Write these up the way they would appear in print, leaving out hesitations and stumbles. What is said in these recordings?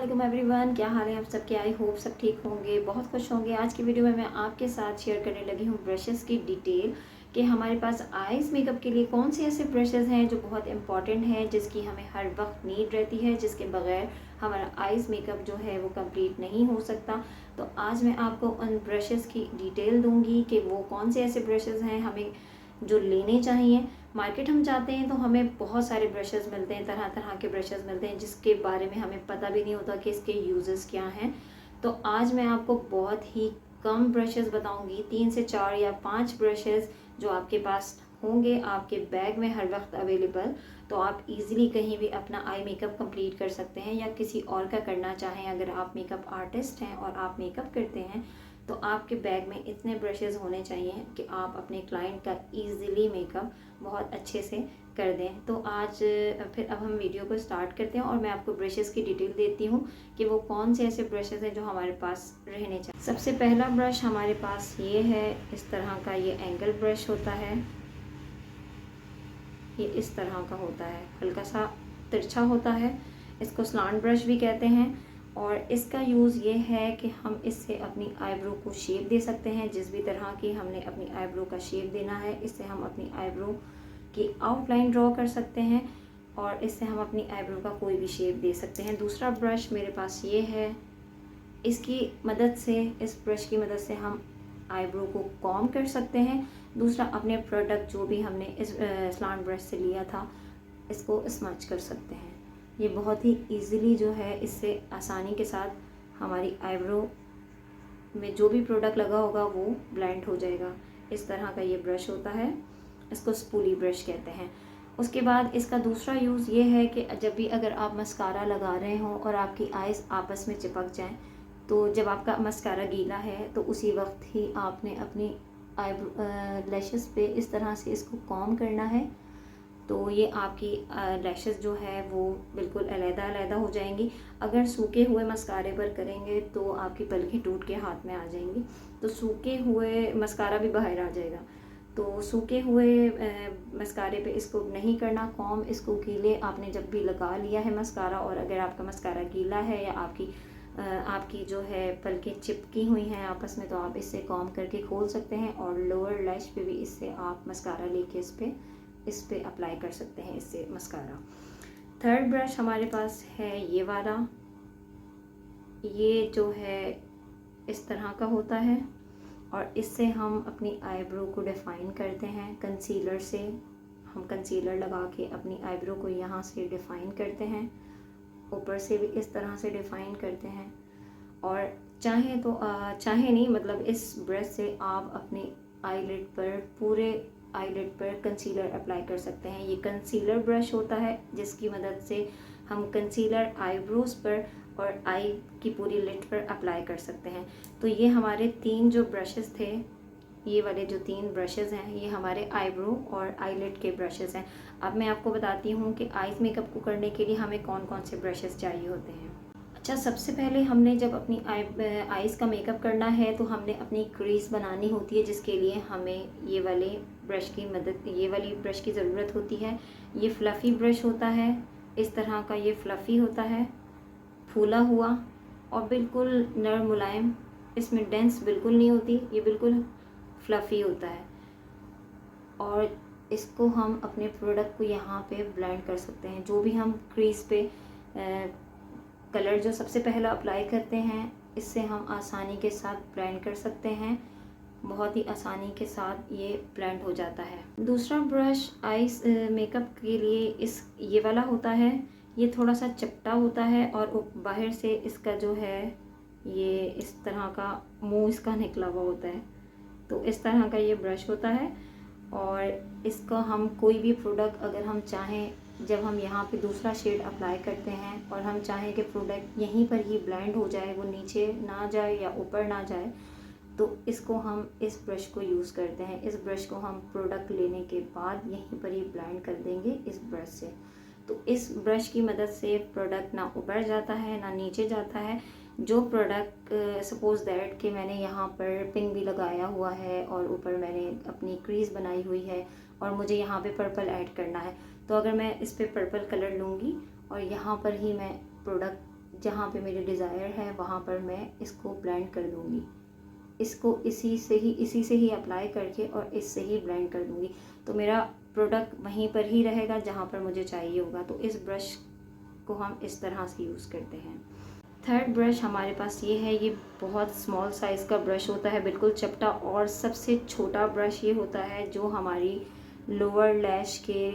वालेकुम एवरीवन, क्या हाल है आप सबके। आई होप सब ठीक होंगे, बहुत खुश होंगे। आज की वीडियो में मैं आपके साथ शेयर करने लगी हूँ ब्रशेस की डिटेल कि हमारे पास आईज मेकअप के लिए कौन से ऐसे ब्रशेस हैं जो बहुत इंपॉर्टेंट हैं, जिसकी हमें हर वक्त नीड रहती है, जिसके बगैर हमारा आईज मेकअप जो है वो कंप्लीट नहीं हो सकता। तो आज मैं आपको उन ब्रशेस की डिटेल दूँगी कि वो कौन से ऐसे ब्रशेस हैं हमें जो लेने चाहिए। मार्केट हम जाते हैं तो हमें बहुत सारे ब्रशेस मिलते हैं, तरह तरह के ब्रशेस मिलते हैं जिसके बारे में हमें पता भी नहीं होता कि इसके यूजेस क्या हैं। तो आज मैं आपको बहुत ही कम ब्रशेस बताऊंगी, 3 से 4 या 5 ब्रशेस जो आपके पास होंगे आपके बैग में हर वक्त अवेलेबल। तो आप इजीली कहीं भी अपना आई मेकअप कंप्लीट कर सकते हैं, या किसी और का करना चाहें। अगर आप मेकअप आर्टिस्ट हैं और आप मेकअप करते हैं तो आपके बैग में इतने ब्रशेस होने चाहिए कि आप अपने क्लाइंट का इजीली मेकअप बहुत अच्छे से कर दें। तो आज फिर अब हम वीडियो को स्टार्ट करते हैं और मैं आपको ब्रशेस की डिटेल देती हूँ कि वो कौन से ऐसे ब्रशेस हैं जो हमारे पास रहने चाहिए। सबसे पहला ब्रश हमारे पास ये है, इस तरह का ये एंगल ब्रश होता है। ये इस तरह का होता है, हल्का सा तिरछा होता है, इसको स्लांट ब्रश भी कहते हैं। और इसका यूज़ ये है कि हम इससे अपनी आईब्रो को शेप दे सकते हैं, जिस भी तरह की हमने अपनी आईब्रो का शेप देना है। इससे हम अपनी आईब्रो की आउटलाइन ड्रॉ कर सकते हैं और इससे हम अपनी आईब्रो का कोई भी शेप दे सकते हैं। दूसरा ब्रश मेरे पास ये है, इसकी मदद से, इस ब्रश की मदद से हम आईब्रो को कॉम्ब कर सकते हैं। दूसरा, अपने प्रोडक्ट जो भी हमने इस स्लांट ब्रश से लिया था इसको स्मच कर सकते हैं। ये बहुत ही इजीली जो है, इससे आसानी के साथ हमारी आईब्रो में जो भी प्रोडक्ट लगा होगा वो ब्लेंड हो जाएगा। इस तरह का ये ब्रश होता है, इसको स्पूली ब्रश कहते हैं। उसके बाद इसका दूसरा यूज़ ये है कि जब भी अगर आप मस्कारा लगा रहे हों और आपकी आईज आपस में चिपक जाएं, तो जब आपका मस्कारा गीला है तो उसी वक्त ही आपने अपनी आईब्रो लैशेस पे इस तरह से इसको कॉम्ब करना है। तो ये आपकी लैशेस जो है वो बिल्कुल अलग-अलग हो जाएंगी। अगर सूखे हुए मस्कारे पर करेंगे तो आपकी पलकें टूट के हाथ में आ जाएंगी, तो सूखे हुए मस्कारा भी बाहर आ जाएगा। तो सूखे हुए मस्कारे पे इसको नहीं करना कॉम्ब। इसको गीले आपने जब भी लगा लिया है मस्कारा, और अगर आपका मस्कारा गीला है या आपकी जो है पलकें चिपकी हुई हैं आपस में, तो आप इससे कॉम्ब करके खोल सकते हैं और लोअर लैश पे भी इससे आप मस्कारा लेके इस पे अप्लाई कर सकते हैं, इससे मस्कारा। थर्ड ब्रश हमारे पास है ये वाला, ये जो है इस तरह का होता है और इससे हम अपनी आईब्रो को डिफ़ाइन करते हैं। कंसीलर से हम कंसीलर लगा के अपनी आईब्रो को यहाँ से डिफ़ाइन करते हैं, ऊपर से भी इस तरह से डिफ़ाइन करते हैं। और चाहे तो चाहे नहीं, मतलब इस ब्रश से आप अपने आईलिड पर, पूरे आईलिड पर कंसीलर अप्लाई कर सकते हैं। ये कंसीलर ब्रश होता है जिसकी मदद से हम कंसीलर आईब्रोज पर और आई की पूरी लिड पर अप्लाई कर सकते हैं। तो ये हमारे 3 जो ब्रशेस थे, ये वाले जो 3 ब्रशेस हैं, ये हमारे आईब्रो और आईलिड के ब्रशेस हैं। अब मैं आपको बताती हूँ कि आईज मेकअप को करने के लिए हमें कौन कौन से ब्रशेस चाहिए होते हैं। अच्छा, सबसे पहले हमने जब अपनी आईज़ का मेकअप करना है तो हमने अपनी क्रीज बनानी होती है, जिसके लिए हमें ये वाली ब्रश की ज़रूरत होती है। ये फ्लफ़ी ब्रश होता है, इस तरह का ये फ्लफ़ी होता है, फूला हुआ और बिल्कुल नरम मुलायम, इसमें डेंस बिल्कुल नहीं होती, ये बिल्कुल फ्लफ़ी होता है। और इसको हम अपने प्रोडक्ट को यहाँ पे ब्लेंड कर सकते हैं। जो भी हम क्रीज पे कलर जो सबसे पहला अप्लाई करते हैं, इससे हम आसानी के साथ ब्लेंड कर सकते हैं। बहुत ही आसानी के साथ ये ब्लेंड हो जाता है। दूसरा ब्रश आईज मेकअप के लिए ये वाला होता है। ये थोड़ा सा चपटा होता है और बाहर से इसका जो है ये इस तरह का मुंह इसका निकला हुआ होता है। तो इस तरह का ये ब्रश होता है और इसका हम कोई भी प्रोडक्ट अगर हम चाहें, जब हम यहाँ पे दूसरा शेड अप्लाई करते हैं और हम चाहें कि प्रोडक्ट यहीं पर ही ब्लेंड हो जाए, वो नीचे ना जाए या ऊपर ना जाए, तो इसको हम इस ब्रश को यूज़ करते हैं। इस ब्रश को हम प्रोडक्ट लेने के बाद यहीं पर ही ब्लेंड कर देंगे इस ब्रश से। तो इस ब्रश की मदद से प्रोडक्ट ना ऊपर जाता है ना नीचे जाता है। जो प्रोडक्ट सपोज़ दैट कि मैंने यहाँ पर पिंक भी लगाया हुआ है और ऊपर मैंने अपनी क्रीज बनाई हुई है और मुझे यहाँ पे पर्पल ऐड करना है, तो अगर मैं इस पर पर्पल कलर लूँगी और यहाँ पर ही मैं प्रोडक्ट जहाँ पे मेरी डिज़ायर है वहाँ पर मैं इसको ब्लेंड कर दूँगी। इसको इसी से ही अप्लाई करके और इससे ही ब्लेंड कर दूँगी, तो मेरा प्रोडक्ट वहीं पर ही रहेगा जहाँ पर मुझे चाहिए होगा। तो इस ब्रश को हम इस तरह से यूज़ करते हैं। थर्ड ब्रश हमारे पास ये है, ये बहुत स्मॉल साइज़ का ब्रश होता है, बिल्कुल चपटा, और सबसे छोटा ब्रश ये होता है जो हमारी लोअर लैश के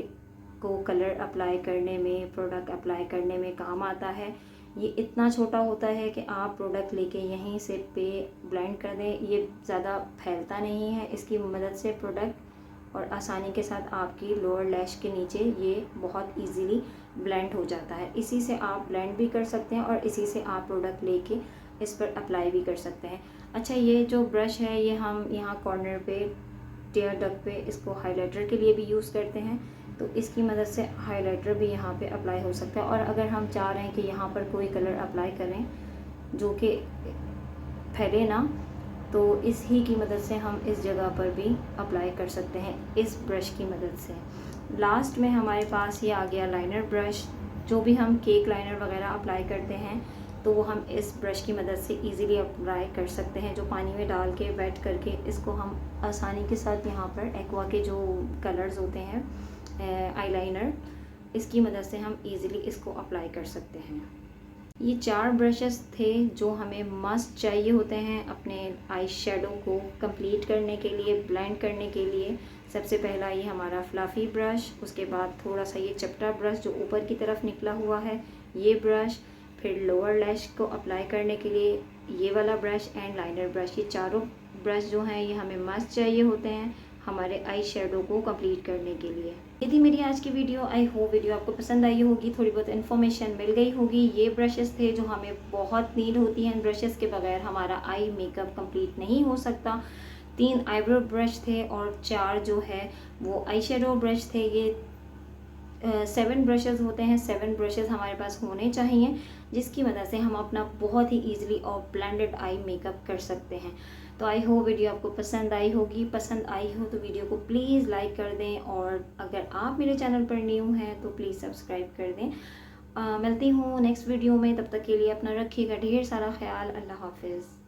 को कलर अप्लाई करने में, प्रोडक्ट अप्लाई करने में काम आता है। ये इतना छोटा होता है कि आप प्रोडक्ट लेके यहीं से पे ब्लेंड कर दें, ये ज़्यादा फैलता नहीं है। इसकी मदद से प्रोडक्ट और आसानी के साथ आपकी लोअर लैश के नीचे ये बहुत इजीली ब्लेंड हो जाता है। इसी से आप ब्लेंड भी कर सकते हैं और इसी से आप प्रोडक्ट लेके इस पर अप्लाई भी कर सकते हैं। अच्छा, ये जो ब्रश है ये हम यहाँ कॉर्नर पे, टेयर डक पे इसको हाइलाइटर के लिए भी यूज़ करते हैं, तो इसकी मदद से हाइलाइटर भी यहाँ पे अप्लाई हो सकता है। और अगर हम चाह रहे हैं कि यहाँ पर कोई कलर अप्लाई करें जो कि फैले ना, तो इसी की मदद से हम इस जगह पर भी अप्लाई कर सकते हैं इस ब्रश की मदद से। लास्ट में हमारे पास ये आ गया लाइनर ब्रश। जो भी हम केक लाइनर वगैरह अप्लाई करते हैं तो वो हम इस ब्रश की मदद से इजीली अप्लाई कर सकते हैं। जो पानी में डाल के वेट करके इसको हम आसानी के साथ यहाँ पर एक्वा के जो कलर्स होते हैं आईलाइनर, इसकी मदद से हम इजीली इसको अप्लाई कर सकते हैं। ये 4 ब्रशेस थे जो हमें मस्ट चाहिए होते हैं अपने आई शेडो को कंप्लीट करने के लिए, ब्लेंड करने के लिए। सबसे पहला ये हमारा फ्लफ़ी ब्रश, उसके बाद थोड़ा सा ये चपटा ब्रश जो ऊपर की तरफ निकला हुआ है ये ब्रश, फिर लोअर लैश को अप्लाई करने के लिए ये वाला ब्रश एंड लाइनर ब्रश। ये चारों ब्रश जो हैं ये हमें मस्ट चाहिए होते हैं हमारे आई शेडो को कंप्लीट करने के लिए। ये थी मेरी आज की वीडियो। आई होप वीडियो आपको पसंद आई होगी, थोड़ी बहुत इन्फॉर्मेशन मिल गई होगी। ये ब्रशेस थे जो हमें बहुत नीड होती हैं, ब्रशेस के बगैर हमारा आई मेकअप कंप्लीट नहीं हो सकता। 3 आईब्रो ब्रश थे और 4 जो है वो आई शेडो ब्रश थे। ये 7 ब्रशेस होते हैं। 7 ब्रशेस हमारे पास होने चाहिए जिसकी मदद से हम अपना बहुत ही ईजिली और ब्लेंडेड आई मेकअप कर सकते हैं। तो आई होप वीडियो आपको पसंद आई होगी। पसंद आई हो तो वीडियो को प्लीज़ लाइक कर दें, और अगर आप मेरे चैनल पर न्यू हैं तो प्लीज़ सब्सक्राइब कर दें। मिलती हूँ नेक्स्ट वीडियो में, तब तक के लिए अपना रखिएगा ढेर सारा ख्याल। अल्लाह हाफिज़।